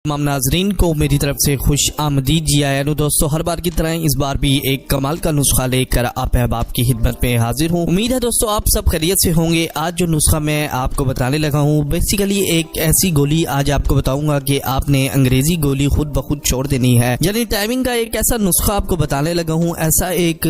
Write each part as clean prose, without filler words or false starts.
तमाम नाजरीन को मेरी तरफ से खुश आमदीद जी आया। दोस्तों, हर बार की तरह इस बार भी एक कमाल का नुस्खा लेकर आप अहबाब की खिदमत में हाजिर हूँ। उम्मीद है दोस्तों आप सब खैरियत से होंगे। आज जो नुस्खा मैं आपको बताने लगा हूँ, बेसिकली एक ऐसी गोली आज आपको बताऊंगा कि आपने अंग्रेजी गोली खुद ब खुद छोड़ देनी है। यानी टाइमिंग का एक ऐसा नुस्खा आपको बताने लगा हूँ। ऐसा एक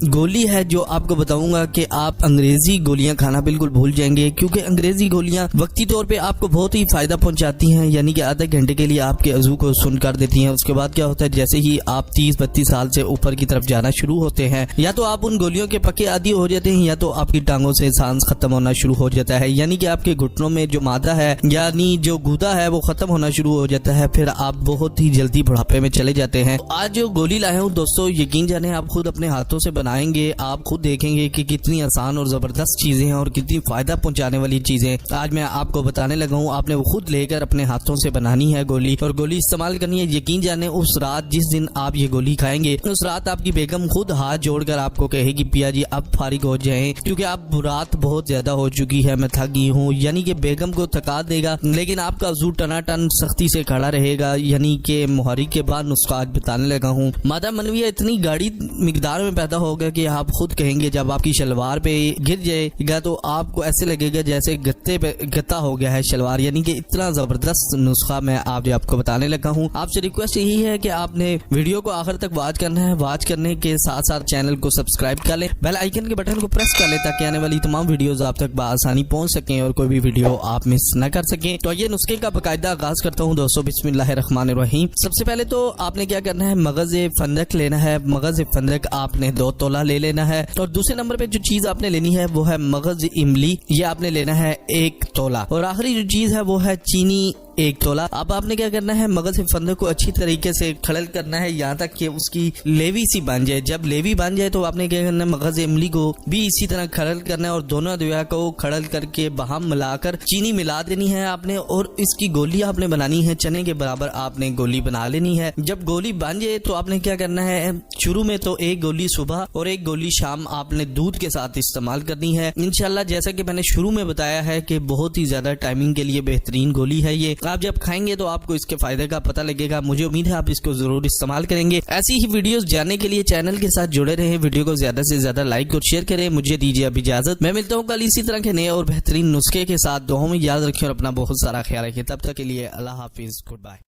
गोली है जो आपको बताऊंगा कि आप अंग्रेजी गोलियां खाना बिल्कुल भूल जाएंगे, क्योंकि अंग्रेजी गोलियां वक्ती तौर पर आपको बहुत ही फायदा पहुंचाती हैं। यानी कि आधे घंटे के लिए आपके अज़ू को सुन कर देती हैं। उसके बाद क्या होता है, जैसे ही आप 30-32 साल से ऊपर की तरफ जाना शुरू होते हैं, या तो आप उन गोलियों के पक्के आदी हो जाते हैं, या तो आपकी टांगों से सांस खत्म होना शुरू हो जाता है। यानी कि आपके घुटनों में जो मादा है यानी जो गुदा है वो खत्म होना शुरू हो जाता है। फिर आप बहुत ही जल्दी बुढ़ापे में चले जाते हैं। आज जो गोली लाया हूँ दोस्तों, यकीन जाने आप खुद अपने हाथों से बनाएंगे, आप खुद देखेंगे कि कितनी आसान और जबरदस्त चीजें हैं और कितनी फायदा पहुंचाने वाली चीजें आज मैं आपको बताने लगा हूँ। आपने वो खुद लेकर अपने हाथों से बनानी है गोली, और गोली इस्तेमाल करनी है। यकीन जाने उस रात जिस दिन आप ये गोली खाएंगे, उस रात आपकी बेगम खुद हाथ जोड़कर आपको कहेगी पिया जी अब फारिग हो जाएं, क्योंकि आप रात बहुत ज्यादा हो चुकी है, मैं थक गई हूँ। यानी कि बेगम को थका देगा, लेकिन आपका जू टनाटन सख्ती से खड़ा रहेगा। यानी कि मुहर्री के बाद नुस्खा आज बताने लगा हूँ। मादा मनविया इतनी गाढ़ी मिकदार में पैदा होगा कि आप खुद कहेंगे, जब आपकी शलवार पे गिर जाएगा तो आपको ऐसे लगेगा जैसे गत्ते पे गत्ता हो गया है शलवार। यानी कि इतना जबरदस्त नुस्खा मैं आज आपको बताने लगा हूँ। आपसे रिक्वेस्ट यही है कि आपने वीडियो को आखिर तक वॉच करना है। वॉच करने के साथ साथ चैनल को सब्सक्राइब कर ले, बेल आइकन के बटन को प्रेस कर ले, ताकि आने वाली तमाम वीडियोस आप तक बआसानी पहुंच सकें और कोई भी वीडियो आप मिस न कर सकें। तो ये नुस्खे का बाकायदा आगाज करता हूँ दोस्तों। बिस्मिल्लाहिर्रहमानिर्रहीम। सबसे पहले तो आपने क्या करना है, मगज़ फंदक लेना है। मगज़ फंदक आपने 2 तोला ले लेना है। और दूसरे नंबर पे जो चीज आपने लेनी है वो है मगज़ इमली, ये आपने लेना है 1 तोला। और आखिरी जो चीज है वो है चीनी 1 तोला। अब आपने क्या करना है, मगज़ फंदक को अच्छी तरीके से खड़ल करना है यहाँ तक कि उसकी लेवी सी बन जाए। जब लेवी बन जाए तो आपने क्या करना है, मगज़ इमली को भी इसी तरह खड़ल करना है और दोनों दुआ को खड़ल करके बहाम मिलाकर चीनी मिला देनी है आपने। और इसकी गोली आपने बनानी है, चने के बराबर आपने गोली बना लेनी है। जब गोली बन जाए तो आपने क्या करना है, शुरू में तो 1 गोली सुबह और 1 गोली शाम आपने दूध के साथ इस्तेमाल करनी है। इंशाल्लाह जैसा कि मैंने शुरू में बताया है कि बहुत ही ज्यादा टाइमिंग के लिए बेहतरीन गोली है ये। आप जब खाएंगे तो आपको इसके फायदे का पता लगेगा। मुझे उम्मीद है आप इसको जरूर इस्तेमाल करेंगे। ऐसी ही वीडियोस जानने के लिए चैनल के साथ जुड़े रहें। वीडियो को ज्यादा से ज्यादा लाइक और शेयर करें। मुझे दीजिए अब इजाजत। मैं मिलता हूँ कल इसी तरह के नए और बेहतरीन नुस्खे के साथ। दुआओं में याद रखें और अपना बहुत सारा ख्याल रखें। तब तक के लिए अल्लाह हाफिज, गुड बाय।